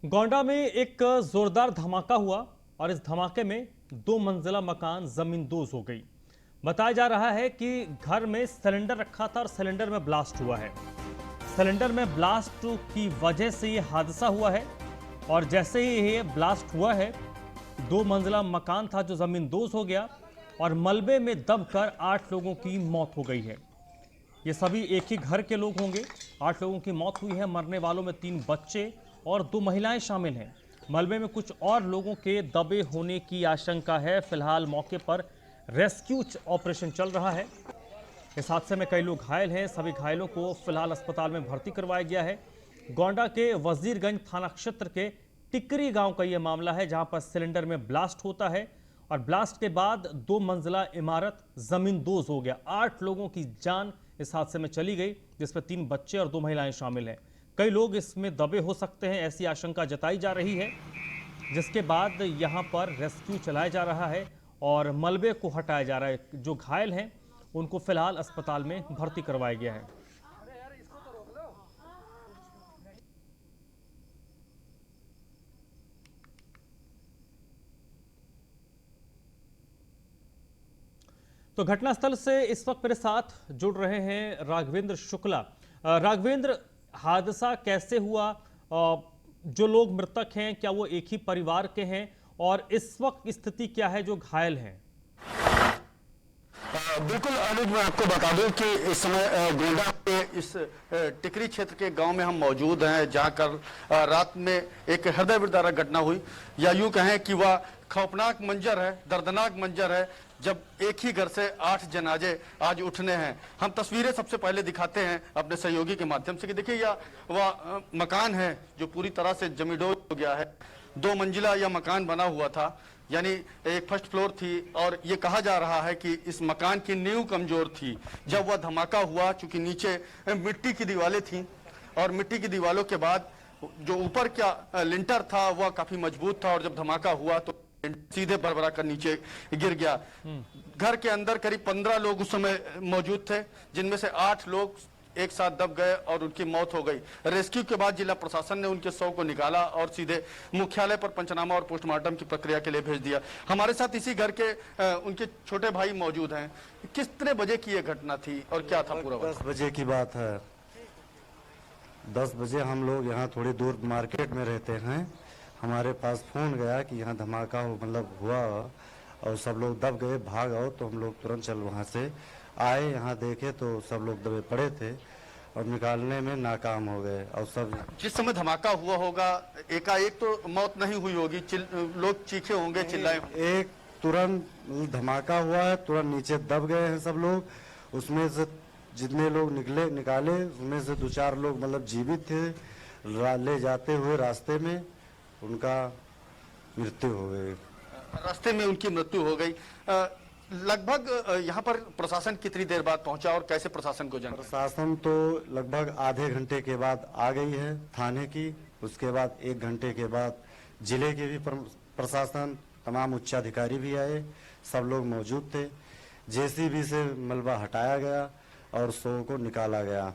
गोंडा में एक जोरदार धमाका हुआ और इस धमाके में 2 मंजिला मकान जमींदोज हो गई। बताया जा रहा है कि घर में सिलेंडर रखा था और सिलेंडर में ब्लास्ट हुआ है। सिलेंडर में ब्लास्ट की वजह से ये हादसा हुआ है और जैसे ही ये ब्लास्ट हुआ है 2 मंजिला मकान था जो जमींदोज हो गया और मलबे में दबकर 8 लोगों की मौत हो गई है। ये सभी एक ही घर के लोग होंगे। 8 लोगों की मौत हुई है। मरने वालों में 3 बच्चे और 2 महिलाएं शामिल हैं। मलबे में कुछ और लोगों के दबे होने की आशंका है। फिलहाल मौके पर रेस्क्यू ऑपरेशन चल रहा है। इस हादसे में कई लोग घायल हैं। सभी घायलों को फिलहाल अस्पताल में भर्ती करवाया गया है। गोंडा के वजीरगंज थाना क्षेत्र के टिकरी गांव का यह मामला है, जहां पर सिलेंडर में ब्लास्ट होता है और ब्लास्ट के बाद 2 मंजिला इमारत जमींदोज हो गया। 8 लोगों की जान इस हादसे में चली गई, जिसमें 3 बच्चे और 2 महिलाएं शामिल हैं। कई लोग इसमें दबे हो सकते हैं, ऐसी आशंका जताई जा रही है, जिसके बाद यहां पर रेस्क्यू चलाया जा रहा है और मलबे को हटाया जा रहा है। जो घायल हैं उनको फिलहाल अस्पताल में भर्ती करवाया गया है। तो घटनास्थल से इस वक्त मेरे साथ जुड़ रहे हैं राघवेंद्र शुक्ला। राघवेंद्र, हादसा कैसे हुआ? जो लोग मृतक हैं क्या वो एक ही परिवार के हैं और इस वक्त स्थिति क्या है जो घायल हैं? बिल्कुल अनुज, मैं आपको बता दूं कि इस समय गोंडा के इस टिकरी क्षेत्र के गांव में हम मौजूद हैं, जहां कल रात में एक हृदय विदारक घटना हुई, या यूं कहें कि वह खौफनाक मंजर है, दर्दनाक मंजर है, जब एक ही घर से 8 जनाजे आज उठने हैं। हम तस्वीरें सबसे पहले दिखाते हैं अपने सहयोगी के माध्यम से कि देखिए यह वह मकान है जो पूरी तरह से जमींदोज हो गया है। 2 मंजिला यह मकान बना हुआ था, यानी एक फर्स्ट फ्लोर थी, और ये कहा जा रहा है कि इस मकान की नींव कमजोर थी जब वह धमाका हुआ, चूंकि नीचे मिट्टी की दीवारें थीं और मिट्टी की दीवारों के बाद जो ऊपर का लिंटर था वह काफी मजबूत था, और जब धमाका हुआ तो सीधे भरभरा कर नीचे गिर गया। घर के अंदर करीब 15 लोग उस समय मौजूद थे, जिनमें से 8 लोग एक साथ दब गए और उनकी मौत हो गई। रेस्क्यू के बाद जिला प्रशासन ने उनके शव को निकाला और सीधे मुख्यालय पर पंचनामा और पोस्टमार्टम की प्रक्रिया के लिए भेज दिया। हमारे साथ इसी घर के उनके छोटे भाई मौजूद हैं। कितने बजे की यह घटना थी और क्या था पूरा? 10 बजे की बात है। 10 बजे हम लोग यहाँ थोड़ी दूर मार्केट में रहते हैं। हमारे पास फोन गया कि यहाँ धमाका हुआ और सब लोग दब गए, भाग आओ। तो हम लोग तुरंत चल वहाँ से आए, यहाँ देखे तो सब लोग दबे पड़े थे और निकालने में नाकाम हो गए। और सब जिस समय धमाका हुआ होगा एकाएक तो मौत नहीं हुई होगी, लोग चीखे होंगे, चिल्लाए। एक तुरंत धमाका हुआ है, तुरंत नीचे दब गए हैं सब लोग। उसमें से जितने लोग निकाले उसमें से 2-4 लोग जीवित थे। ले जाते हुए रास्ते में उनका मृत्यु हो गई। रास्ते में उनकी मृत्यु हो गई। लगभग यहाँ पर प्रशासन कितनी देर बाद पहुंचा और कैसे प्रशासन को जानकारी? प्रशासन तो लगभग आधे घंटे के बाद आ गई है थाने की। उसके बाद 1 घंटे के बाद जिले के भी प्रशासन, तमाम उच्चाधिकारी भी आए, सब लोग मौजूद थे। जेसीबी से मलबा हटाया गया और शव को निकाला गया।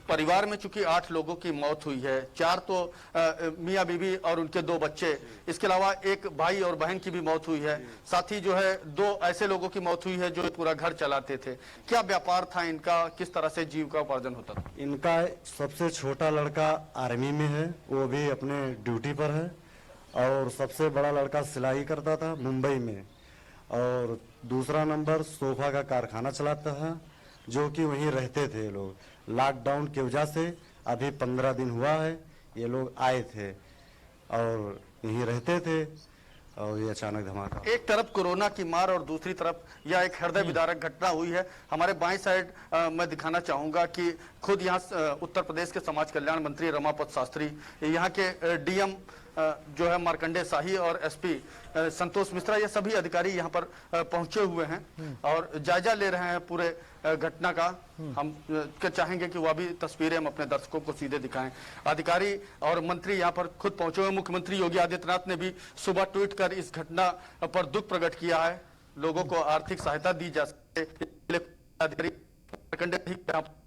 परिवार में चूंकि 8 लोगों की मौत हुई है, 4 तो मियां बीवी और उनके 2 बच्चे, इसके अलावा एक भाई और बहन की भी मौत हुई है। साथ ही जो है 2 ऐसे लोगों की मौत हुई है जो पूरा घर चलाते थे। क्या व्यापार था इनका, किस तरह से जीविका उपार्जन होता था? इनका सबसे छोटा लड़का आर्मी में है, वो भी अपने ड्यूटी पर है, और सबसे बड़ा लड़का सिलाई करता था मुंबई में, और दूसरा नंबर सोफा का कारखाना चलाता था, जो कि वहीं रहते थे लोग। लॉकडाउन की वजह से अभी 15 दिन हुआ है ये लोग आए थे और यहीं रहते थे, और ये अचानक धमाका। एक तरफ कोरोना की मार और दूसरी तरफ यह एक हृदय विदारक घटना हुई है। हमारे बाएं साइड मैं दिखाना चाहूंगा कि खुद यहाँ उत्तर प्रदेश के समाज कल्याण मंत्री रमापत शास्त्री, यहाँ के डीएम जो है मार्कंडे शाही और एसपी संतोष मिश्रा, ये सभी अधिकारी यहाँ पर पहुंचे हुए हैं और जायजा ले रहे हैं पूरे घटना का। हम चाहेंगे कि वह भी तस्वीरें हम अपने दर्शकों को सीधे दिखाएं। अधिकारी और मंत्री यहाँ पर खुद पहुंचे हुए। मुख्यमंत्री योगी आदित्यनाथ ने भी सुबह ट्वीट कर इस घटना पर दुख प्रकट किया है। लोगों को आर्थिक सहायता दी जा सके, अधिकारी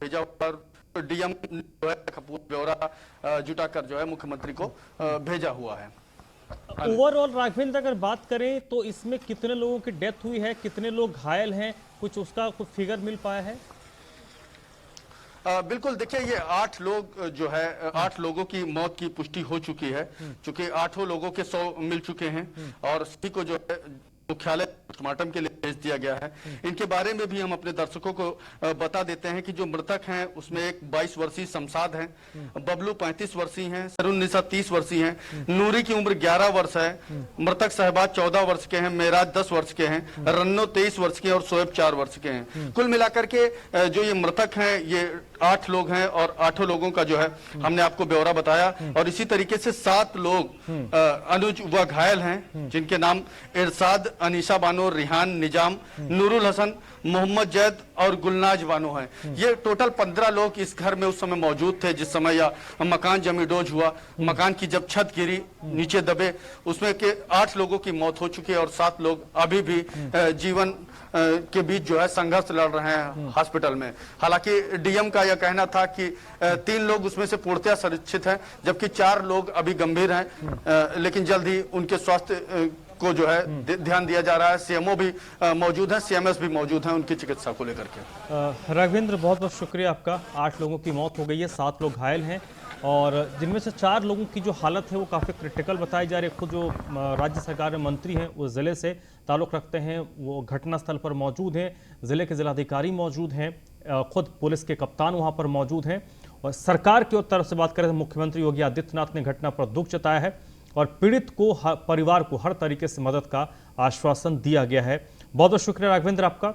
भेजा पर डीएम जो है पूरा ब्यौरा जुटाकर जो है मुख्यमंत्री को भेजा हुआ है। ओवरऑल राघवेंद्र अगर बात करें तो इसमें कितने लोगों की डेथ हुई है, कितने लोग घायल हैं, कुछ उसका कुछ फिगर मिल पाया है? बिल्कुल, देखिए ये 8 लोग जो है 8 लोगों की मौत की पुष्टि हो चुकी है, चूंकि 8 लोगों के 100 मिल चुके हैं और सभी को जो है मुख्यालय पोस्टमार्टम के लिए भेज दिया गया है। इनके बारे में भी हम अपने दर्शकों को बता देते हैं कि जो मृतक हैं उसमें एक 22 वर्षीय शमशाद हैं, बबलू 35 वर्षीय हैं, सरुन्निसा 30 वर्षीय हैं, नूरी की उम्र 11 वर्ष है, मृतक शहबाज 14 वर्ष के हैं, मेराज 10 वर्ष के हैं, रन्नो 23 वर्ष के हैं और शोएब 4 वर्ष के हैं। कुल मिलाकर के जो ये मृतक हैं ये 8 लोग हैं और 8 लोगों का जो है हमने आपको ब्यौरा बताया और इसी तरीके से 7 लोग अनुज व घायल हैं जिनके नाम इरशाद, अनीशा बानो, रिहान, निजाम, नूरुल हसन, मोहम्मद जैद और गुलनाज बानो हैं। ये टोटल 15 लोग इस घर में उस समय मौजूद थे जिस समय यह मकान जमींदोज हुआ। मकान की जब छत गिरी, नीचे दबे, उसमें के 8 लोगों की मौत हो चुकी है और 7 लोग अभी भी जीवन के बीच जो है संघर्ष लड़ रहे हैं हॉस्पिटल में। हालांकि डीएम का यह कहना था कि 3 लोग उसमें से पूर्णतया सुरक्षित हैं जबकि 4 लोग अभी गंभीर हैं, लेकिन जल्द ही उनके स्वास्थ्य को जो है ध्यान दिया जा रहा है। सीएमओ भी मौजूद हैं, सीएमएस भी मौजूद हैं उनकी चिकित्सा को लेकर के। राघवेंद्र बहुत बहुत शुक्रिया आपका। 8 लोगों की मौत हो गई है, 7 लोग घायल हैं और जिनमें से 4 लोगों की जो हालत है वो काफ़ी क्रिटिकल बताई जा रही है। खुद जो राज्य सरकार में मंत्री हैं वो ज़िले से ताल्लुक़ रखते हैं, वो घटनास्थल पर मौजूद हैं, ज़िले के जिलाधिकारी मौजूद हैं, खुद पुलिस के कप्तान वहाँ पर मौजूद हैं और सरकार की तरफ से बात करें तो मुख्यमंत्री योगी आदित्यनाथ ने घटना पर दुख जताया है और पीड़ित को परिवार को हर तरीके से मदद का आश्वासन दिया गया है। बहुत बहुत शुक्रिया राघवेंद्र आपका।